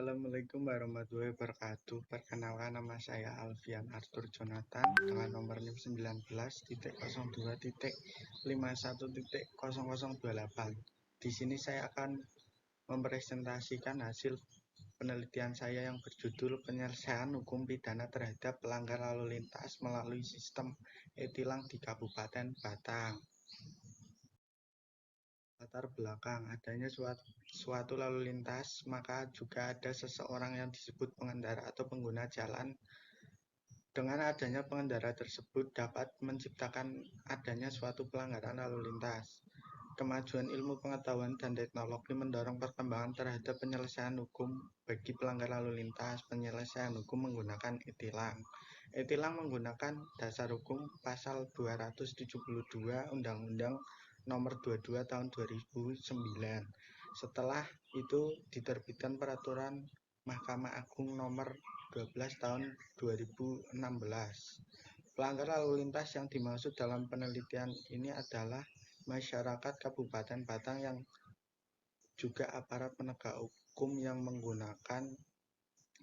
Assalamualaikum warahmatullahi wabarakatuh. Perkenalkan, nama saya Alfian Arthur Jonathan dengan nomor NIM 19.01.51.0028. Di sini saya akan mempresentasikan hasil penelitian saya yang berjudul penyelesaian hukum pidana terhadap pelanggar lalu lintas melalui sistem e-tilang di Kabupaten Batang. Latar belakang adanya suatu lalu lintas, maka juga ada seseorang yang disebut pengendara atau pengguna jalan. Dengan adanya pengendara tersebut dapat menciptakan adanya suatu pelanggaran lalu lintas. Kemajuan ilmu pengetahuan dan teknologi mendorong perkembangan terhadap penyelesaian hukum bagi pelanggar lalu lintas. Penyelesaian hukum menggunakan e-tilang. E-tilang menggunakan dasar hukum pasal 272 Undang-Undang Nomor 22 Tahun 2009. Setelah itu diterbitkan Peraturan Mahkamah Agung Nomor 12 Tahun 2016. Pelanggar lalu lintas yang dimaksud dalam penelitian ini adalah masyarakat Kabupaten Batang yang juga aparat penegak hukum yang menggunakan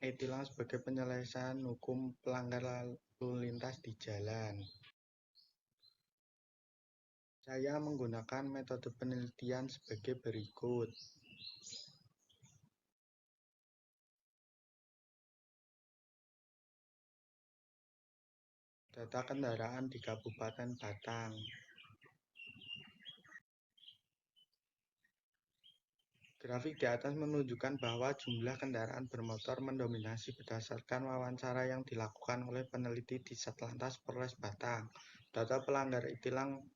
e-tilang sebagai penyelesaian hukum pelanggar lalu lintas di jalan. Saya menggunakan metode penelitian sebagai berikut. Data kendaraan di Kabupaten Batang. Grafik di atas menunjukkan bahwa jumlah kendaraan bermotor mendominasi berdasarkan wawancara yang dilakukan oleh peneliti di Satlantas Polres Batang. Data pelanggar e-tilang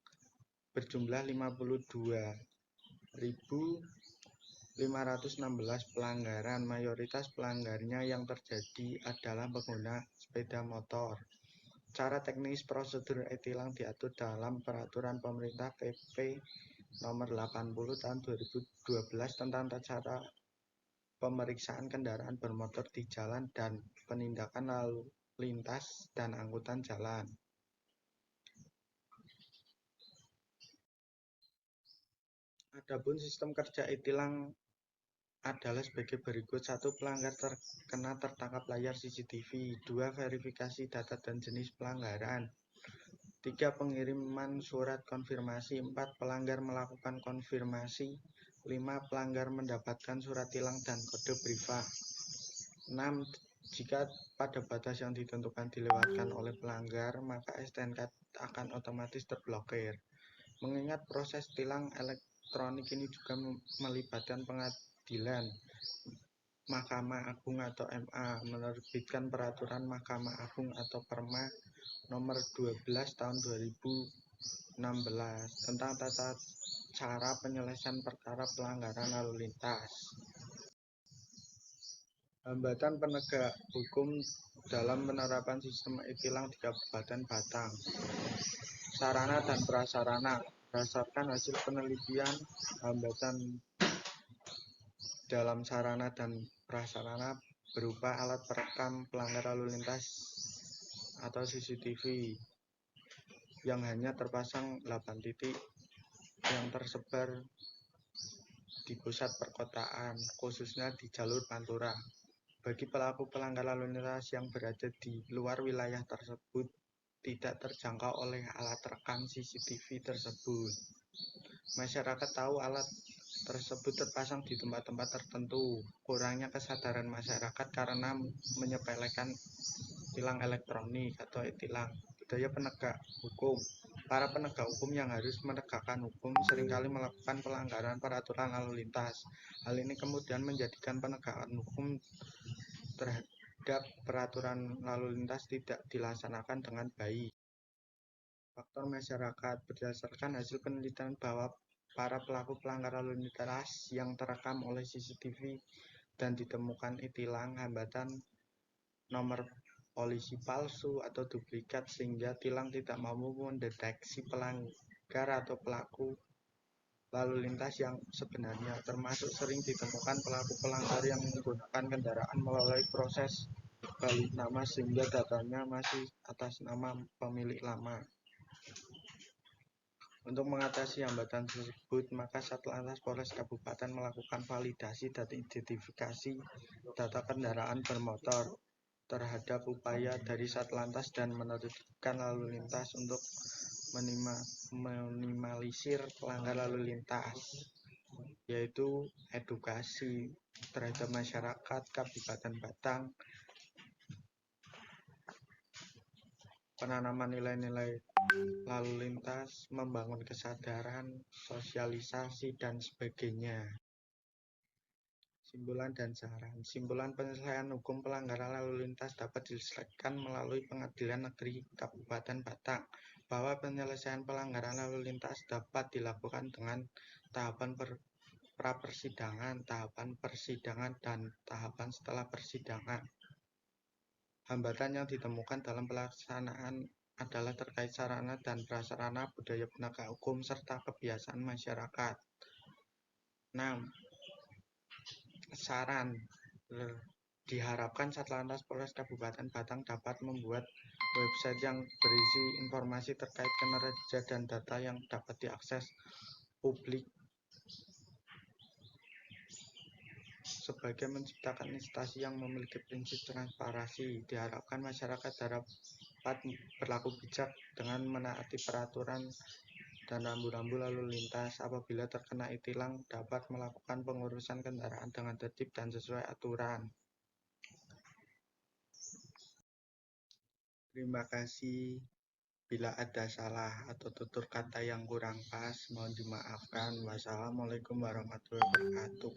berjumlah 52.516 pelanggaran. Mayoritas pelanggarnya yang terjadi adalah pengguna sepeda motor. Cara teknis prosedur e-tilang diatur dalam Peraturan Pemerintah PP Nomor 80 Tahun 2012 tentang cara pemeriksaan kendaraan bermotor di jalan dan penindakan lalu lintas dan angkutan jalan. Adapun sistem kerja e-tilang adalah sebagai berikut. 1. Pelanggar terkena tertangkap layar CCTV. 2. Verifikasi data dan jenis pelanggaran. 3. Pengiriman surat konfirmasi. 4. Pelanggar melakukan konfirmasi. 5. Pelanggar mendapatkan surat tilang dan kode priva. 6. Jika pada batas yang ditentukan dilewatkan oleh pelanggar, maka STNK akan otomatis terblokir. Mengingat proses tilang elektronik ini juga melibatkan pengadilan, Mahkamah Agung atau MA menerbitkan Peraturan Mahkamah Agung atau Perma Nomor 12 Tahun 2016 tentang tata cara penyelesaian perkara pelanggaran lalu lintas. Hambatan penegak hukum dalam penerapan sistem e-tilang di Kabupaten Batang. Sarana dan prasarana. Berdasarkan hasil penelitian, hambatan dalam sarana dan prasarana berupa alat perekam pelanggar lalu lintas atau CCTV yang hanya terpasang 8 titik yang tersebar di pusat perkotaan, khususnya di jalur Pantura. Bagi pelaku pelanggar lalu lintas yang berada di luar wilayah tersebut tidak terjangkau oleh alat rekam CCTV tersebut. Masyarakat tahu alat tersebut terpasang di tempat-tempat tertentu. Kurangnya kesadaran masyarakat karena menyepelekan tilang elektronik atau e-tilang. Budaya penegak hukum. Para penegak hukum yang harus menegakkan hukum seringkali melakukan pelanggaran peraturan lalu lintas. Hal ini kemudian menjadikan penegakan hukum terhadap peraturan lalu lintas tidak dilaksanakan dengan baik. Faktor masyarakat. Berdasarkan hasil penelitian bahwa para pelaku pelanggar lalu lintas yang terekam oleh CCTV dan ditemukan e-tilang, hambatan nomor polisi palsu atau duplikat sehingga tilang tidak mampu mendeteksi pelanggar atau pelaku lalu lintas yang sebenarnya, termasuk sering ditemukan pelaku pelanggar yang menggunakan kendaraan melalui proses balik nama sehingga datanya masih atas nama pemilik lama. Untuk mengatasi hambatan tersebut, maka Satlantas Polres Kabupaten melakukan validasi dan identifikasi data kendaraan bermotor terhadap upaya dari Satlantas dan menertibkan lalu lintas untuk meminimalisir pelanggar lalu lintas, yaitu edukasi terhadap masyarakat Kabupaten Batang, penanaman nilai-nilai lalu lintas, membangun kesadaran, sosialisasi, dan sebagainya. Simpulan dan saran. Simpulan penyelesaian hukum pelanggaran lalu lintas dapat diselesaikan melalui Pengadilan Negeri Kabupaten Batang, bahwa penyelesaian pelanggaran lalu lintas dapat dilakukan dengan tahapan pra-persidangan, tahapan persidangan, dan tahapan setelah persidangan. Hambatan yang ditemukan dalam pelaksanaan adalah terkait sarana dan prasarana, budaya penegak hukum, serta kebiasaan masyarakat. 6. Saran. Diharapkan Satlantas Polres Kabupaten Batang dapat membuat website yang berisi informasi terkait kinerja dan data yang dapat diakses publik, sebagai menciptakan instansi yang memiliki prinsip transparansi. Diharapkan masyarakat dapat berlaku bijak dengan menaati peraturan dan rambu-rambu lalu lintas. Apabila terkena tilang, dapat melakukan pengurusan kendaraan dengan tertib dan sesuai aturan. Terima kasih. Bila ada salah atau tutur kata yang kurang pas, mohon dimaafkan. Wassalamualaikum warahmatullahi wabarakatuh.